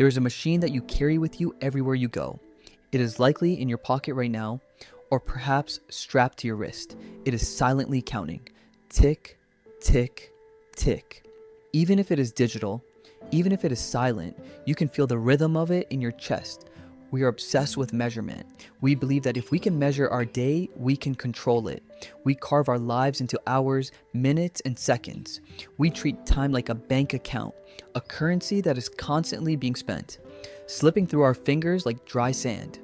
There is a machine that you carry with you everywhere you go. It is likely in your pocket right now, or perhaps strapped to your wrist. It is silently counting. Tick, tick, tick. Even if it is digital, even if it is silent, you can feel the rhythm of it in your chest. We are obsessed with measurement. We believe that if we can measure our day, we can control it. We carve our lives into hours, minutes, and seconds. We treat time like a bank account, a currency that is constantly being spent, slipping through our fingers like dry sand.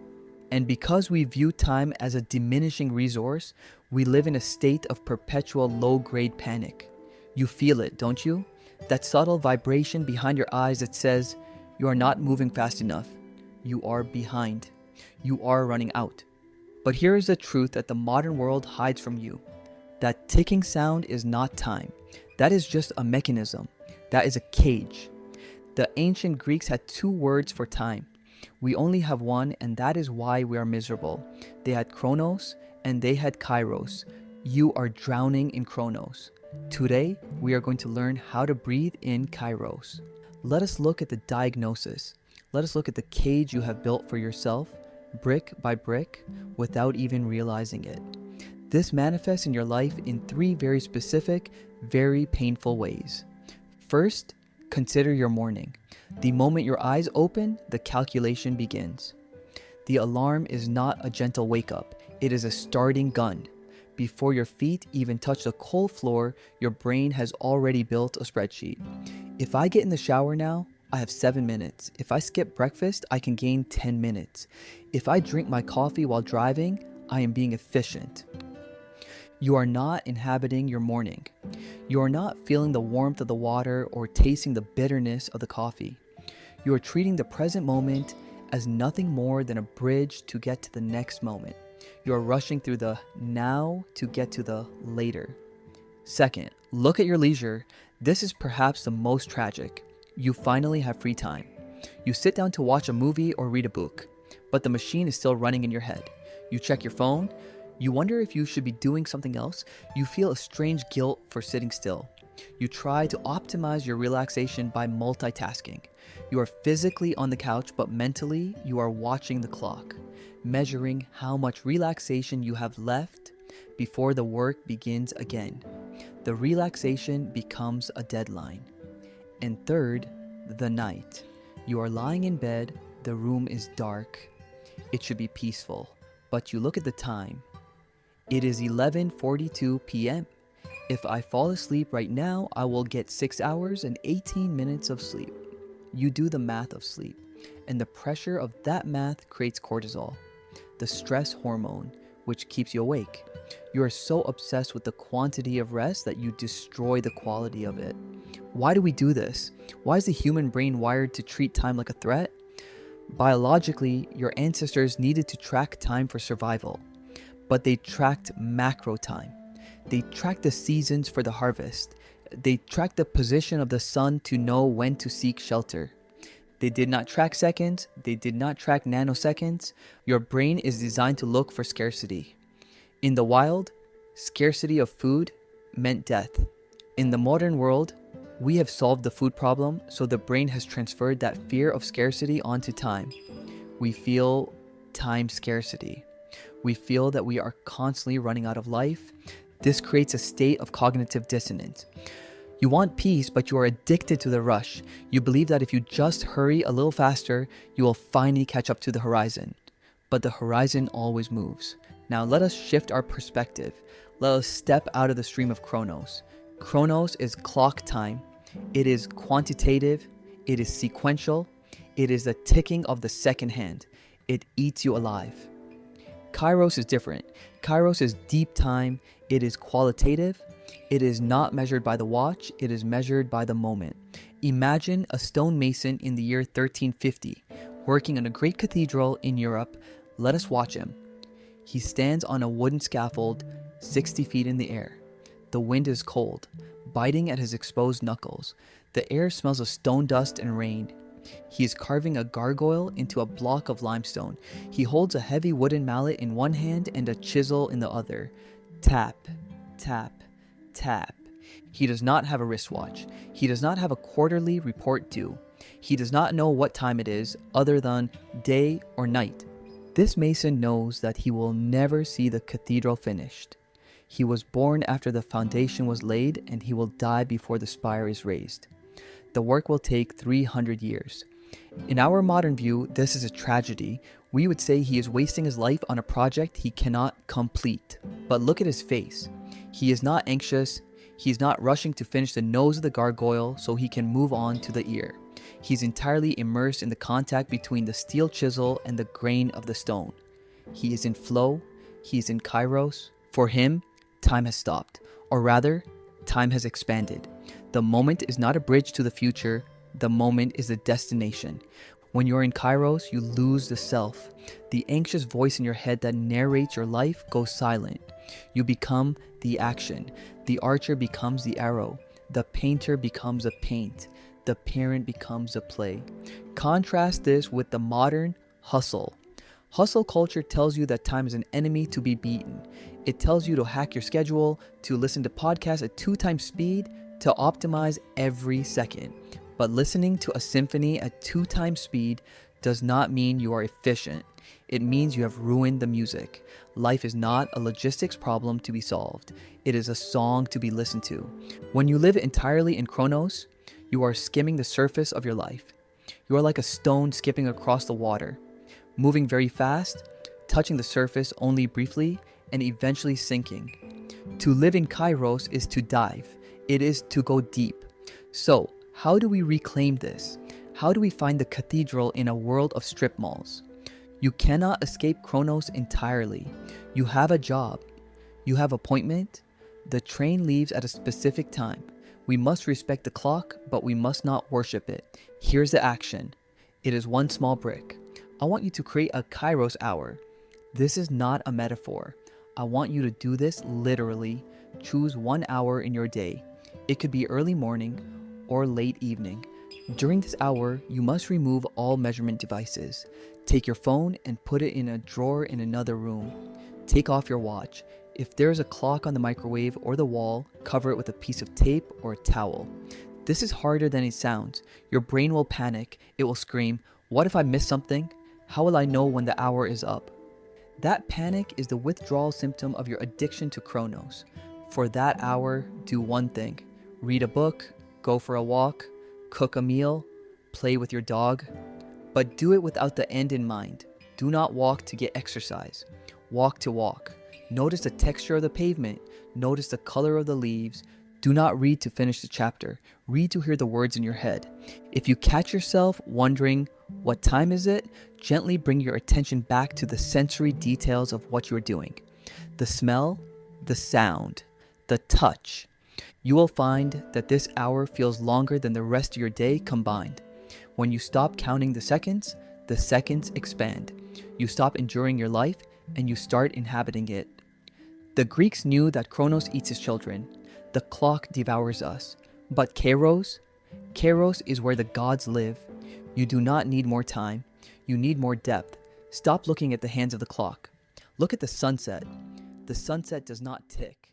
And because we view time as a diminishing resource, we live in a state of perpetual low-grade panic. You feel it, don't you? That subtle vibration behind your eyes that says, you are not moving fast enough. You are behind. You are running out. But here is the truth that the modern world hides from you. That ticking sound is not time. That is just a mechanism. That is a cage. The ancient Greeks had 2 words for time. We only have one, and that is why we are miserable. They had Chronos and they had Kairos. You are drowning in Chronos. Today, we are going to learn how to breathe in Kairos. Let us look at the diagnosis. Let us look at the cage you have built for yourself, brick by brick, without even realizing it. This manifests in your life in 3 very specific, very painful ways. First, consider your morning. The moment your eyes open, the calculation begins. The alarm is not a gentle wake-up. It is a starting gun. Before your feet even touch the cold floor, your brain has already built a spreadsheet. If I get in the shower now, I have 7 minutes. If I skip breakfast, I can gain 10 minutes. If I drink my coffee while driving, I am being efficient. You are not inhabiting your morning. You are not feeling the warmth of the water or tasting the bitterness of the coffee. You are treating the present moment as nothing more than a bridge to get to the next moment. You are rushing through the now to get to the later. Second, look at your leisure. This is perhaps the most tragic. You finally have free time. You sit down to watch a movie or read a book, but the machine is still running in your head. You check your phone. You wonder if you should be doing something else. You feel a strange guilt for sitting still. You try to optimize your relaxation by multitasking. You are physically on the couch, but mentally you are watching the clock, measuring how much relaxation you have left before the work begins again. The relaxation becomes a deadline. And third, the night. You are lying in bed, the room is dark. It should be peaceful, but you look at the time. It is 11:42 p.m. If I fall asleep right now, I will get 6 hours and 18 minutes of sleep. You do the math of sleep, and the pressure of that math creates cortisol, the stress hormone, which keeps you awake. You are so obsessed with the quantity of rest that you destroy the quality of it. Why do we do this? Why is the human brain wired to treat time like a threat? Biologically, your ancestors needed to track time for survival, but they tracked macro time. They tracked the seasons for the harvest. They tracked the position of the sun to know when to seek shelter. They did not track seconds. They did not track nanoseconds. Your brain is designed to look for scarcity. In the wild, scarcity of food meant death. In the modern world, we have solved the food problem, so the brain has transferred that fear of scarcity onto time. We feel time scarcity. We feel that we are constantly running out of life. This creates a state of cognitive dissonance. You want peace, but you are addicted to the rush. You believe that if you just hurry a little faster, you will finally catch up to the horizon. But the horizon always moves. Now let us shift our perspective. Let us step out of the stream of Chronos. Chronos is clock time. It is quantitative. It is sequential. It is the ticking of the second hand. It eats you alive. Kairos is different. Kairos is deep time. It is qualitative. It is not measured by the watch. It is measured by the moment. Imagine a stonemason in the year 1350 working on a great cathedral in Europe. Let us watch him. He stands on a wooden scaffold 60 feet in the air. The wind is cold, biting at his exposed knuckles. The air smells of stone dust and rain. He is carving a gargoyle into a block of limestone. He holds a heavy wooden mallet in one hand and a chisel in the other. Tap, tap, tap. He does not have a wristwatch. He does not have a quarterly report due. He does not know what time it is other than day or night. This mason knows that he will never see the cathedral finished. He was born after the foundation was laid, and he will die before the spire is raised. The work will take 300 years. In our modern view, this is a tragedy. We would say he is wasting his life on a project he cannot complete. But look at his face. He is not anxious. He is not rushing to finish the nose of the gargoyle so he can move on to the ear. He's entirely immersed in the contact between the steel chisel and the grain of the stone. He is in flow. He is in Kairos. For him, time has stopped. Or rather, time has expanded. The moment is not a bridge to the future. The moment is the destination. When you're in Kairos, you lose the self. The anxious voice in your head that narrates your life goes silent. You become the action. The archer becomes the arrow. The painter becomes a paint. The parent becomes a play. Contrast this with the modern hustle. Hustle culture tells you that time is an enemy to be beaten. It tells you to hack your schedule, to listen to podcasts at 2 times speed, to optimize every second. But listening to a symphony at 2 times speed does not mean you are efficient. It means you have ruined the music. Life is not a logistics problem to be solved. It is a song to be listened to. When you live entirely in Chronos, you are skimming the surface of your life. You are like a stone skipping across the water, moving very fast, touching the surface only briefly, and eventually sinking. To live in Kairos is to dive. It is to go deep. So, how do we reclaim this? How do we find the cathedral in a world of strip malls? You cannot escape Chronos entirely. You have a job. You have appointment. The train leaves at a specific time. We must respect the clock, but we must not worship it. Here's the action. It is one small brick. I want you to create a Kairos hour. This is not a metaphor. I want you to do this literally. Choose 1 hour in your day. It could be early morning or late evening. During this hour, you must remove all measurement devices. Take your phone and put it in a drawer in another room. Take off your watch. If there is a clock on the microwave or the wall, cover it with a piece of tape or a towel. This is harder than it sounds. Your brain will panic. It will scream, "What if I miss something? How will I know when the hour is up?" That panic is the withdrawal symptom of your addiction to Chronos. For that hour, do one thing. Read a book, go for a walk, cook a meal, play with your dog. But do it without the end in mind. Do not walk to get exercise. Walk to walk. Notice the texture of the pavement. Notice the color of the leaves. Do not read to finish the chapter. Read to hear the words in your head. If you catch yourself wondering, what time is it? Gently bring your attention back to the sensory details of what you're doing. The smell, the sound, the touch. You will find that this hour feels longer than the rest of your day combined. When you stop counting the seconds expand. You stop enduring your life and you start inhabiting it. The Greeks knew that Chronos eats his children. The clock devours us. But Kairos is where the gods live. You do not need more time. You need more depth. Stop looking at the hands of the clock. Look at the sunset. The sunset does not tick.